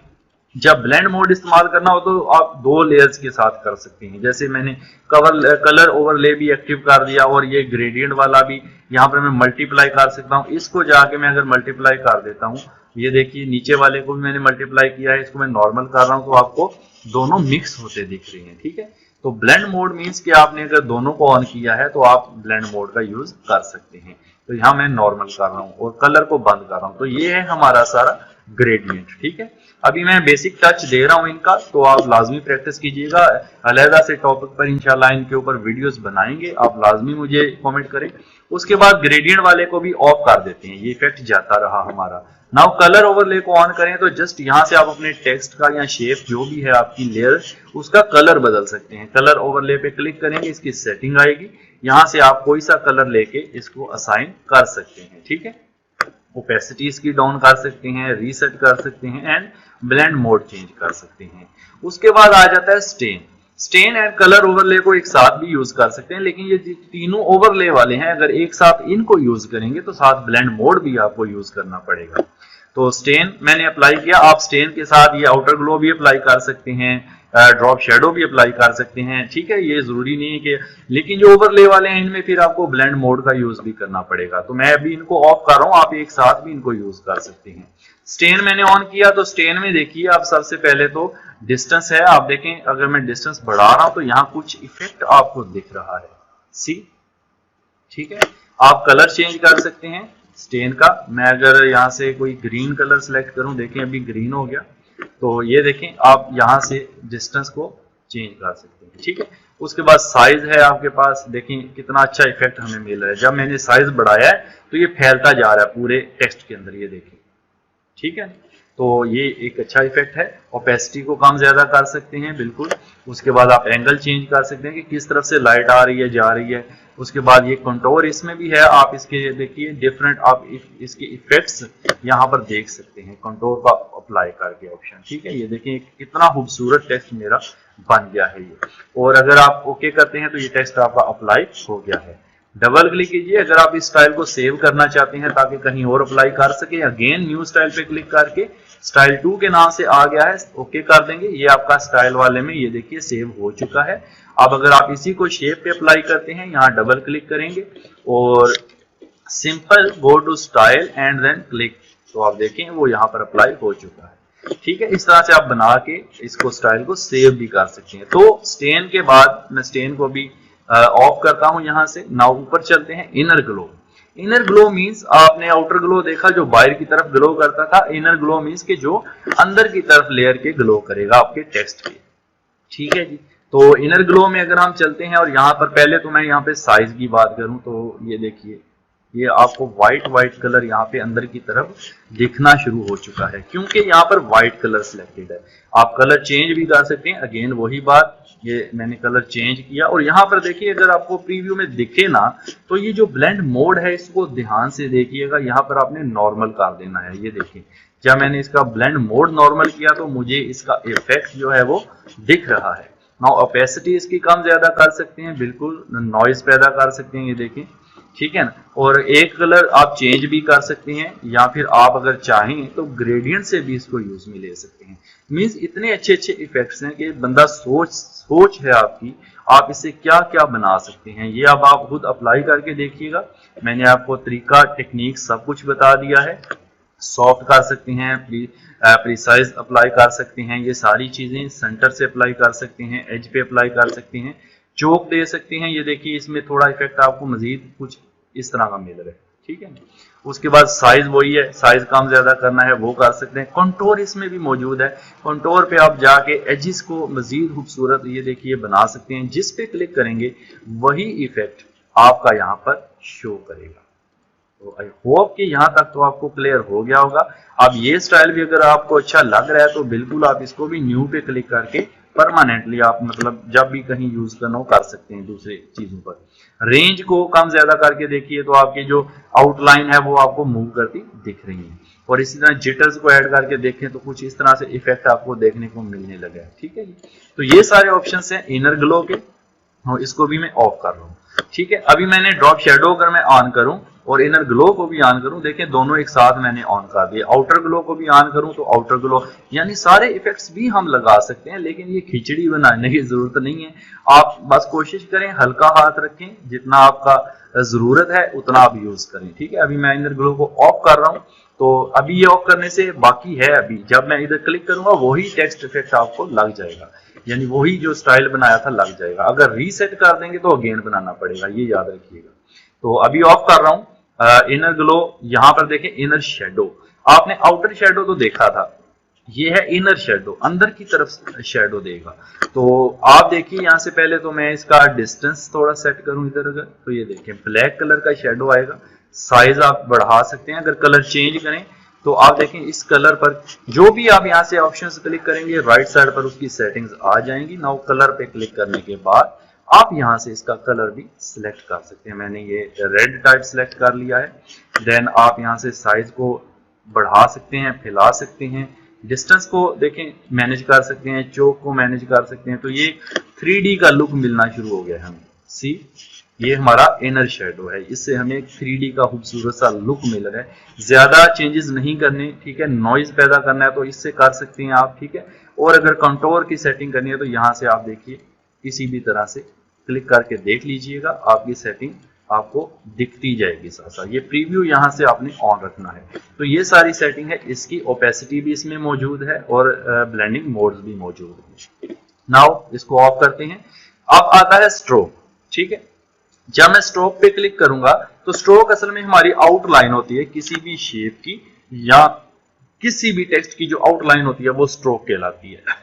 जब ब्लेंड मोड इस्तेमाल करना हो तो आप 2 लेयर्स के साथ कर सकते हैं। जैसे मैंने कलर ओवरले भी एक्टिव कर दिया और ये ग्रेडियंट वाला भी यहाँ पर मैं मल्टीप्लाई कर सकता हूँ। इसको जाके मैं अगर मल्टीप्लाई कर देता हूँ, ये देखिए नीचे वाले को भी मैंने मल्टीप्लाई किया है, इसको मैं नॉर्मल कर रहा हूँ, तो आपको दोनों मिक्स होते दिख रहे हैं, ठीक है। तो ब्लेंड मोड मीन्स कि आपने अगर दोनों को ऑन किया है तो आप ब्लेंड मोड का यूज कर सकते हैं। तो यहाँ मैं नॉर्मल कर रहा हूँ और कलर को बंद कर रहा हूँ। तो ये है हमारा सारा ग्रेडियंट, ठीक है। अभी मैं बेसिक टच दे रहा हूँ इनका, तो आप लाजमी प्रैक्टिस कीजिएगा। अलहदा से टॉपिक पर इंशाल्लाह इनके ऊपर वीडियोस बनाएंगे, आप लाजमी मुझे कमेंट करें। उसके बाद ग्रेडियंट वाले को भी ऑफ कर देते हैं, ये इफेक्ट जाता रहा हमारा। नाउ कलर ओवरले को ऑन करें तो जस्ट यहाँ से आप अपने टेक्स्ट का या शेप जो भी है आपकी लेयर, उसका कलर बदल सकते हैं। कलर ओवरले पे क्लिक करेंगे, इसकी सेटिंग आएगी, यहाँ से आप कोई सा कलर लेके इसको असाइन कर सकते हैं, ठीक है। ओपेसिटी इसकी डाउन कर सकते हैं, रीसेट कर सकते हैं एंड ब्लेंड मोड चेंज कर सकते हैं। उसके बाद आ जाता है satin. Satin and colour overlay को एक साथ भी यूज कर सकते हैं, लेकिन ये तीनों ओवरले वाले हैं, अगर एक साथ इनको यूज करेंगे तो साथ ब्लेंड मोड भी आपको यूज करना पड़ेगा। तो स्टेन मैंने अप्लाई किया, आप स्टेन के साथ ये आउटर ग्लो भी अप्लाई कर सकते हैं, ड्रॉप शेडो भी अप्लाई कर सकते हैं, ठीक है। ये जरूरी नहीं है कि, लेकिन जो ओवरले वाले हैं इनमें फिर आपको ब्लेंड मोड का यूज भी करना पड़ेगा। तो मैं अभी इनको ऑफ कर रहा हूं, आप एक साथ भी इनको यूज कर सकते हैं। स्टेन मैंने ऑन किया, तो स्टेन में देखिए आप सबसे पहले तो डिस्टेंस है, आप देखें अगर मैं डिस्टेंस बढ़ा रहा हूं तो यहाँ कुछ इफेक्ट आपको दिख रहा है, सी, ठीक है। आप कलर चेंज कर सकते हैं स्टेन का। मैं अगर यहाँ से कोई ग्रीन कलर सेलेक्ट करूं, देखें अभी ग्रीन हो गया, तो ये देखें आप यहाँ से डिस्टेंस को चेंज कर सकते हैं, ठीक है। उसके बाद साइज है आपके पास, देखें कितना अच्छा इफेक्ट हमें मिल रहा है। जब मैंने साइज बढ़ाया है तो ये फैलता जा रहा है पूरे टेक्स्ट के अंदर, ये देखें, ठीक है। तो ये एक अच्छा इफेक्ट है। ओपेसिटी को कम ज्यादा कर सकते हैं, बिल्कुल। उसके बाद आप एंगल चेंज कर सकते हैं कि किस तरफ से लाइट आ रही है, जा रही है। उसके बाद ये कंटोर इसमें भी है, आप इसके देखिए डिफरेंट, आप इसके इफेक्ट्स यहाँ पर देख सकते हैं कंटोर का अप्लाई करके ऑप्शन, ठीक है। ये देखिए कितना खूबसूरत टेक्स्ट मेरा बन गया है ये। और अगर आप ओके करते हैं तो ये टेक्स्ट आपका अप्लाई हो गया है। डबल क्लिक कीजिए अगर आप इस स्टाइल को सेव करना चाहते हैं ताकि कहीं और अप्लाई कर सके। अगेन न्यू स्टाइल पे क्लिक करके स्टाइल 2 के नाम से आ गया है, ओके कर देंगे। ये आपका स्टाइल वाले में ये देखिए सेव हो चुका है। अब अगर आप इसी को शेप पे अप्लाई करते हैं, यहाँ डबल क्लिक करेंगे और simple go to style and then click, तो आप देखें वो यहाँ पर अप्लाई हो चुका है, ठीक है। इस तरह से आप बना के इसको स्टाइल को सेव भी कर सकते हैं। तो स्टेन के बाद मैं स्टेन को भी ऑफ करता हूं यहाँ से। नाउ ऊपर चलते हैं inner glow. Inner glow means आपने आउटर ग्लो देखा जो बाहर की तरफ ग्लो करता था, इनर ग्लो मींस कि जो अंदर की तरफ लेयर के ग्लो करेगा आपके टेक्स्ट पे, ठीक है जी। तो इनर ग्लो में अगर हम चलते हैं और यहाँ पर पहले तो मैं यहाँ पे साइज की बात करूं तो ये देखिए ये आपको व्हाइट कलर यहाँ पे अंदर की तरफ दिखना शुरू हो चुका है क्योंकि यहाँ पर व्हाइट कलर सिलेक्टेड है। आप कलर चेंज भी कर सकते हैं, अगेन वही बात, ये मैंने कलर चेंज किया और यहाँ पर देखिए अगर आपको प्रीव्यू में दिखे ना तो ये जो ब्लेंड मोड है इसको ध्यान से देखिएगा, यहाँ पर आपने नॉर्मल कर देना है। ये देखिए जब मैंने इसका ब्लेंड मोड नॉर्मल किया तो मुझे इसका इफेक्ट जो है वो दिख रहा है। नाउ ओपेसिटी इसकी कम ज्यादा कर सकते हैं, बिल्कुल नॉइज पैदा कर सकते हैं, ये देखिए, ठीक है ना। और एक कलर आप चेंज भी कर सकते हैं या फिर आप अगर चाहें तो ग्रेडियंट से भी इसको यूज में ले सकते हैं। मींस इतने अच्छे अच्छे इफेक्ट्स हैं कि बंदा सोच है आपकी, आप इससे क्या क्या बना सकते हैं। ये अब आप खुद अप्लाई करके देखिएगा। मैंने आपको तरीका, टेक्निक सब कुछ बता दिया है। सॉफ्ट कर सकते हैं, प्रिसाइज अप्लाई कर सकते हैं, ये सारी चीजें सेंटर से अप्लाई कर सकते हैं, एज पे अप्लाई कर सकते हैं, चोक दे सकते हैं। ये देखिए इसमें थोड़ा इफेक्ट आपको मजीद कुछ इस तरह का मिल रहा है, ठीक है। उसके बाद साइज वही है, साइज कम ज्यादा करना है वो कर सकते हैं। कंटोर इसमें भी मौजूद है, कंटोर पे आप जाके एजिस को मजीद खूबसूरत ये देखिए बना सकते हैं। जिस पे क्लिक करेंगे वही इफेक्ट आपका यहाँ पर शो करेगा, तो आई होप कि यहाँ तक तो आपको क्लियर हो गया होगा। अब ये स्टाइल भी अगर आपको अच्छा लग रहा है तो बिल्कुल आप इसको भी न्यू पे क्लिक करके परमानेंटली आप मतलब जब भी कहीं यूज करना हो कर सकते हैं दूसरे चीजों पर। रेंज को कम ज्यादा करके देखिए तो आपकी जो आउटलाइन है वो आपको मूव करती दिख रही है। और इसी तरह जिटर्स को ऐड करके देखें तो कुछ इस तरह से इफेक्ट आपको देखने को मिलने लगा है। ठीक है जी, तो ये सारे ऑप्शंस हैं इनर ग्लो के, और इसको भी मैं ऑफ कर रहा हूँ। ठीक है, अभी मैंने ड्रॉप शेडो अगर मैं ऑन करूं और इनर ग्लो को भी ऑन करूं, देखें दोनों एक साथ मैंने ऑन कर दिए। आउटर ग्लो को भी ऑन करूं तो आउटर ग्लो, यानी सारे इफेक्ट्स भी हम लगा सकते हैं, लेकिन ये खिचड़ी बनाने की जरूरत नहीं है। आप बस कोशिश करें हल्का हाथ रखें, जितना आपका जरूरत है उतना आप यूज करें। ठीक है, अभी मैं इनर ग्लो को ऑफ कर रहा हूं, तो अभी ये ऑफ करने से बाकी है, अभी जब मैं इधर क्लिक करूंगा वही टेक्स्ट इफेक्ट आपको लग जाएगा, यानी वही जो स्टाइल बनाया था लग जाएगा। अगर रीसेट कर देंगे तो अगेन बनाना पड़ेगा, ये याद रखिएगा। तो अभी ऑफ कर रहा हूं इनर ग्लो। यहां पर देखें इनर शेडो, आपने आउटर शेडो तो देखा था, ये है इनर शेडो, अंदर की तरफ शेडो देगा। तो आप देखिए यहां से पहले तो मैं इसका डिस्टेंस थोड़ा सेट करूं इधर, अगर तो ये देखें ब्लैक कलर का शेडो आएगा। साइज आप बढ़ा सकते हैं, अगर कलर चेंज करें तो आप देखें इस कलर पर जो भी आप यहां से ऑप्शंस क्लिक करेंगे राइट साइड पर उसकी सेटिंग्स आ जाएंगी। नाउ कलर पे क्लिक करने के बाद आप यहां से इसका कलर भी सिलेक्ट कर सकते हैं। मैंने ये रेड टाइप सिलेक्ट कर लिया है। देन आप यहां से साइज को बढ़ा सकते हैं, फैला सकते हैं, डिस्टेंस को देखें मैनेज कर सकते हैं, चौक को मैनेज कर सकते हैं। तो ये 3D का लुक मिलना शुरू हो गया है हमें। सी ये हमारा इनर शेडो है, इससे हमें एक 3D का खूबसूरत सा लुक मिल रहा है। ज्यादा चेंजेस नहीं करने, ठीक है, नॉइज पैदा करना है तो इससे कर सकते हैं आप। ठीक है, और अगर कंट्रोल की सेटिंग करनी है तो यहाँ से आप देखिए किसी भी तरह से क्लिक करके देख लीजिएगा, आपकी सेटिंग आपको दिखती जाएगी साथ साथ। ये प्रीव्यू यहाँ से आपने ऑन रखना है। तो ये सारी सेटिंग है, इसकी ओपेसिटी भी इसमें मौजूद है और ब्लेंडिंग मोड्स भी मौजूद है। नाउ इसको ऑफ करते हैं। अब आता है स्ट्रोक। ठीक है, जब मैं स्ट्रोक पे क्लिक करूंगा तो स्ट्रोक असल में हमारी आउटलाइन होती है किसी भी शेप की या किसी भी टेक्स्ट की, जो आउटलाइन होती है वो स्ट्रोक कहलाती है।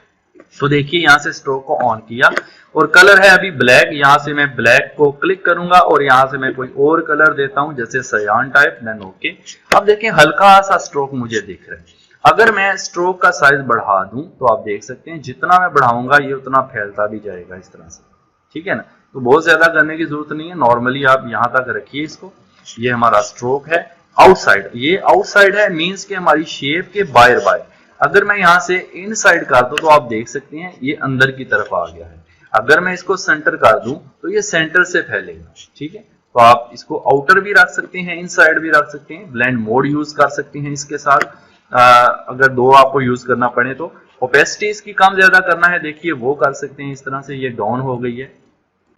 तो देखिए यहां से स्ट्रोक को ऑन किया और कलर है अभी ब्लैक, यहां से मैं ब्लैक को क्लिक करूंगा और यहां से मैं कोई और कलर देता हूं जैसे सयान टाइप, देन ओके। अब देखें हल्का सा स्ट्रोक मुझे दिख रहा है। अगर मैं स्ट्रोक का साइज बढ़ा दूं तो आप देख सकते हैं जितना मैं बढ़ाऊंगा ये उतना फैलता भी जाएगा इस तरह से। ठीक है ना, तो बहुत ज्यादा करने की जरूरत नहीं है, नॉर्मली आप यहां तक रखिए इसको। ये हमारा स्ट्रोक है आउटसाइड, ये आउटसाइड है मींस के हमारी शेप के बाहर बाय। अगर मैं यहां से इनसाइड कर दूं तो आप देख सकते हैं ये अंदर की तरफ आ गया है। अगर मैं इसको सेंटर कर दूं तो ये सेंटर से फैलेगा। ठीक है, तो आप इसको आउटर भी रख सकते हैं, इनसाइड भी रख सकते हैं, ब्लेंड मोड यूज कर सकते हैं इसके साथ। अगर दो आपको यूज करना पड़े तो ओपेसिटी इसकी कम ज्यादा करना है, देखिए वो कर सकते हैं इस तरह से। ये डाउन हो गई है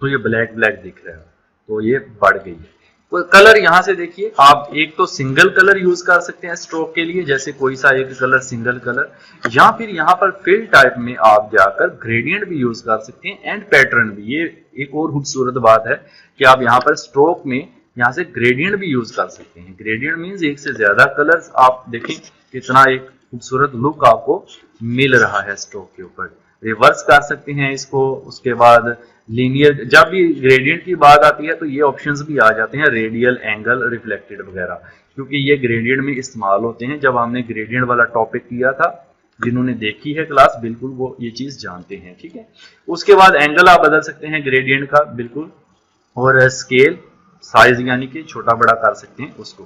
तो ये ब्लैक ब्लैक दिख रहा है, तो ये बढ़ गई है। तो कलर यहां से देखिए आप एक तो सिंगल कलर यूज कर सकते हैं स्ट्रोक के लिए, जैसे कोई सा एक कलर सिंगल कलर, या फिर यहाँ पर फिल टाइप में आप जाकर ग्रेडियंट भी यूज कर सकते हैं एंड पैटर्न भी। ये एक और खूबसूरत बात है कि आप यहाँ पर स्ट्रोक में यहाँ से ग्रेडियंट भी यूज कर सकते हैं। ग्रेडियंट मीन्स एक से ज्यादा कलर्स, आप देखें कितना एक खूबसूरत लुक आपको मिल रहा है स्ट्रोक के ऊपर। रिवर्स कर सकते हैं इसको, उसके बाद लीनियर, जब भी ग्रेडियंट की बात आती है तो ये ऑप्शंस भी आ जाते हैं, रेडियल, एंगल, रिफ्लेक्टेड वगैरह, क्योंकि ये ग्रेडियंट में इस्तेमाल होते हैं। जब हमने ग्रेडियंट वाला टॉपिक किया था, जिन्होंने देखी है क्लास बिल्कुल वो ये चीज जानते हैं। ठीक है, उसके बाद एंगल आप बदल सकते हैं ग्रेडियंट का बिल्कुल, और स्केल साइज यानी कि छोटा बड़ा कर सकते हैं उसको।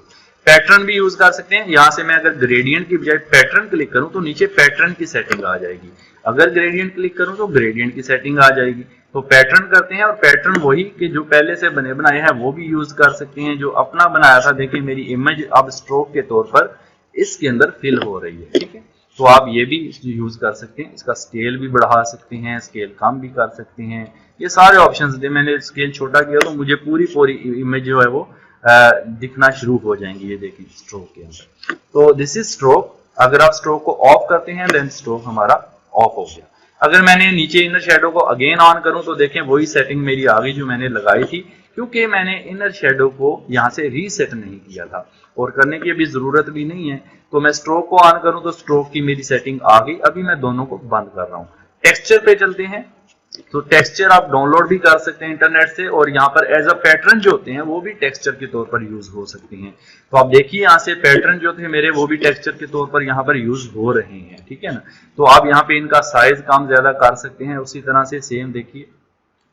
पैटर्न भी यूज कर सकते हैं। यहां से मैं अगर ग्रेडियंट की बजाय पैटर्न क्लिक करूं तो नीचे पैटर्न की सेटिंग आ जाएगी, अगर ग्रेडियंट क्लिक करूं तो ग्रेडियंट की सेटिंग आ जाएगी। तो पैटर्न करते हैं, और पैटर्न वही कि जो पहले से बने बनाए हैं वो भी यूज कर सकते हैं, जो अपना बनाया था। देखिए मेरी इमेज अब स्ट्रोक के तौर पर इसके अंदर फिल हो रही है। ठीक है, तो आप ये भी यूज कर सकते हैं। इसका स्केल भी बढ़ा सकते हैं, स्केल कम भी कर सकते हैं, ये सारे ऑप्शंस थे। मैंने स्केल छोटा किया तो मुझे पूरी इमेज जो है वो दिखना शुरू हो जाएंगी, ये देखिए स्ट्रोक के अंदर। तो दिस इज स्ट्रोक। अगर आप स्ट्रोक को ऑफ करते हैं देन स्ट्रोक हमारा ऑफ हो गया। अगर मैंने नीचे इनर शेडो को अगेन ऑन करूं तो देखें वही सेटिंग मेरी आ गई जो मैंने लगाई थी, क्योंकि मैंने इनर शेडो को यहां से रीसेट नहीं किया था और करने की अभी जरूरत भी नहीं है। तो मैं स्ट्रोक को ऑन करूं तो स्ट्रोक की मेरी सेटिंग आ गई। अभी मैं दोनों को बंद कर रहा हूं। टेक्सचर पे चलते हैं। तो टेक्सचर आप डाउनलोड भी कर सकते हैं इंटरनेट से, और यहाँ पर एज अ पैटर्न जो होते हैं वो भी टेक्सचर के तौर पर यूज हो सकते हैं। तो आप देखिए यहाँ से पैटर्न जो थे मेरे वो भी टेक्सचर के तौर पर यहाँ पर यूज हो रहे हैं, ठीक है ना। तो आप यहाँ पे इनका साइज कम ज्यादा कर सकते हैं, उसी तरह से सेम देखिए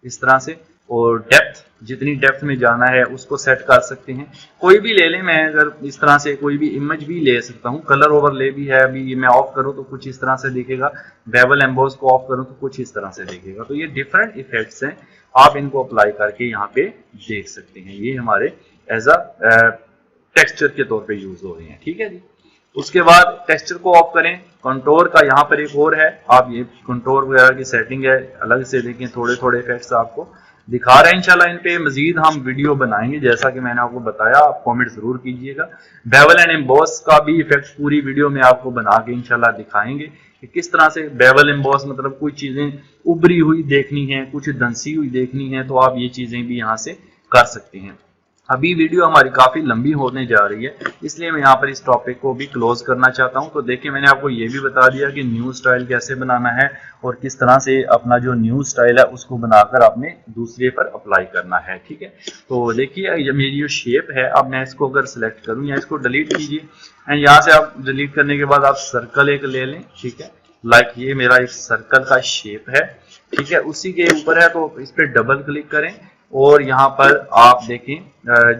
इस तरह से, और डेप्थ जितनी डेप्थ में जाना है उसको सेट कर सकते हैं। कोई भी ले लें, मैं अगर इस तरह से कोई भी इमेज भी ले सकता हूँ, कलर ओवरले भी है, अभी ये मैं ऑफ करूँ तो कुछ इस तरह से दिखेगा, बेवल एम्बोस को ऑफ करूँ तो कुछ इस तरह से दिखेगा। तो ये डिफरेंट इफेक्ट्स हैं, आप इनको अप्लाई करके यहाँ पे देख सकते हैं, ये हमारे एज अ टेक्सचर के तौर पे यूज हो रहे हैं, ठीक है जी। उसके बाद टेक्सचर को ऑफ करें, कंटोर का यहाँ पर एक और है, आप ये कंटोर वगैरह की सेटिंग है अलग से देखें, थोड़े थोड़े इफेक्ट्स आपको दिखा रहे हैं। इंशाल्लाह इन पे मजीद हम वीडियो बनाएंगे, जैसा कि मैंने आपको बताया, आप कमेंट जरूर कीजिएगा। बेवल एंड एम्बॉस का भी इफेक्ट पूरी वीडियो में आपको बना के इंशाल्लाह दिखाएंगे कि किस तरह से बेवल एम्बॉस, मतलब कुछ चीजें उभरी हुई देखनी है, कुछ धंसी हुई देखनी है, तो आप ये चीजें भी यहाँ से कर सकते हैं। अभी वीडियो हमारी काफी लंबी होने जा रही है, इसलिए मैं यहाँ पर इस टॉपिक को भी क्लोज करना चाहता हूँ। तो देखिए मैंने आपको ये भी बता दिया कि न्यू स्टाइल कैसे बनाना है और किस तरह से अपना जो न्यू स्टाइल है उसको बनाकर आपने दूसरे पर अप्लाई करना है, ठीक है। तो देखिए ये मेरी जो शेप है, अब मैं इसको अगर सिलेक्ट करूँ या इसको डिलीट कीजिए, एंड यहाँ से आप डिलीट करने के बाद आप सर्कल एक ले लें, ठीक है। लाइक ये मेरा एक सर्कल का शेप है, ठीक है, उसी के ऊपर है, तो इस पर डबल क्लिक करें और यहाँ पर आप देखें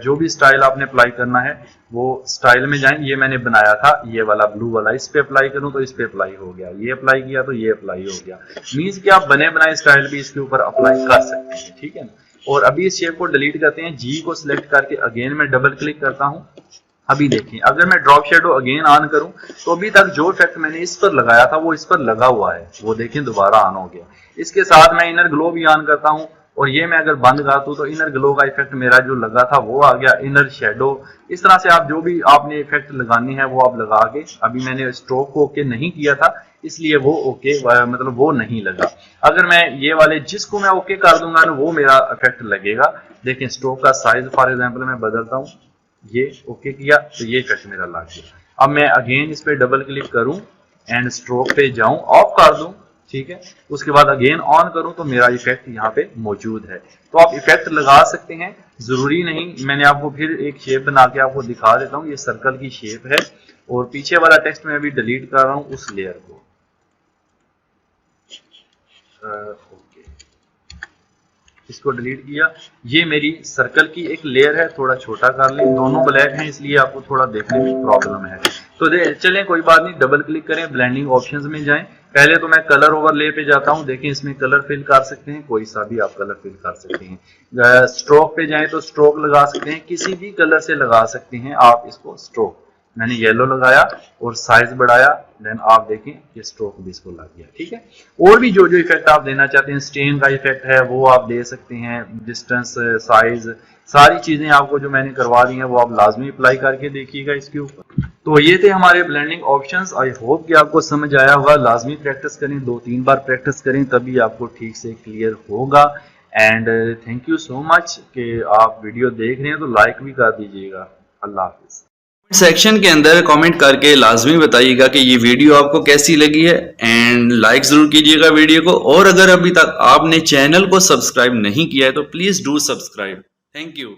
जो भी स्टाइल आपने अप्लाई करना है वो स्टाइल में जाएं। ये मैंने बनाया था ये वाला ब्लू वाला, इस पे अप्लाई करूं तो इस पे अप्लाई हो गया, ये अप्लाई किया तो ये अप्लाई हो गया। मींस कि आप बने बनाए स्टाइल भी इसके ऊपर अप्लाई कर सकते हैं, ठीक है ना। और अभी इस शेप को डिलीट करते हैं, जी को सिलेक्ट करके अगेन मैं डबल क्लिक करता हूँ। अभी देखिए अगर मैं ड्रॉप शेडो अगेन ऑन करूं तो अभी तक जो इफेक्ट मैंने इस पर लगाया था वो इस पर लगा हुआ है, वो देखें दोबारा ऑन हो गया। इसके साथ मैं इनर ग्लो भी ऑन करता हूं, और ये मैं अगर बंद कर दूं तो इनर ग्लो का इफेक्ट मेरा जो लगा था वो आ गया, इनर शेडो। इस तरह से आप जो भी आपने इफेक्ट लगानी है वो आप लगा के, अभी मैंने स्ट्रोक को ओके नहीं किया था इसलिए वो ओके मतलब वो नहीं लगा। अगर मैं ये वाले जिसको मैं ओके कर दूंगा ना वो मेरा इफेक्ट लगेगा। देखें स्ट्रोक का साइज फॉर एग्जाम्पल मैं बदलता हूँ, ये ओके किया तो ये इफेक्ट मेरा लग गया। अब मैं अगेन इस पे डबल क्लिक करूं एंड स्ट्रोक पे जाऊं, ऑफ कर दूं, ठीक है, उसके बाद अगेन ऑन करूं तो मेरा इफेक्ट यहाँ पे मौजूद है। तो आप इफेक्ट लगा सकते हैं, जरूरी नहीं। मैंने आपको फिर एक शेप बना के आपको दिखा देता हूँ, ये सर्कल की शेप है और पीछे वाला टेक्स्ट मैं अभी डिलीट कर रहा हूँ उस लेयर को। ओके, इसको डिलीट किया, ये मेरी सर्कल की एक लेयर है, थोड़ा छोटा कर लें, दोनों ब्लैक हैं इसलिए आपको थोड़ा देखने में प्रॉब्लम है। तो चलें कोई बात नहीं, डबल क्लिक करें, ब्लेंडिंग ऑप्शंस में जाएं। पहले तो मैं कलर ओवरले पे जाता हूं, देखें इसमें कलर फिल कर सकते हैं, कोई सा भी आप कलर फिल कर सकते हैं। स्ट्रोक पे जाएं तो स्ट्रोक लगा सकते हैं, किसी भी कलर से लगा सकते हैं आप इसको। स्ट्रोक मैंने येलो लगाया और साइज बढ़ाया, देन आप देखें कि स्ट्रोक भी इसको लग गया, ठीक है। और भी जो जो इफेक्ट आप देना चाहते हैं, स्टेन का इफेक्ट है वो आप दे सकते हैं, डिस्टेंस, साइज, सारी चीजें आपको जो मैंने करवा दी हैं वो आप लाजमी अप्लाई करके देखिएगा इसके ऊपर। तो ये थे हमारे ब्लेंडिंग ऑप्शंस। आई होप कि आपको समझ आया होगा। लाजमी प्रैक्टिस करें, 2-3 बार प्रैक्टिस करें तभी आपको ठीक से क्लियर होगा। And thank you so much कि आप वीडियो देख रहे हैं, तो लाइक भी कर दीजिएगा। अल्लाह हाफिज। सेक्शन के अंदर कमेंट करके लाजमी बताइएगा कि ये वीडियो आपको कैसी लगी है, एंड लाइक जरूर कीजिएगा वीडियो को। और अगर अभी तक आपने चैनल को सब्सक्राइब नहीं किया है तो please do subscribe. Thank you.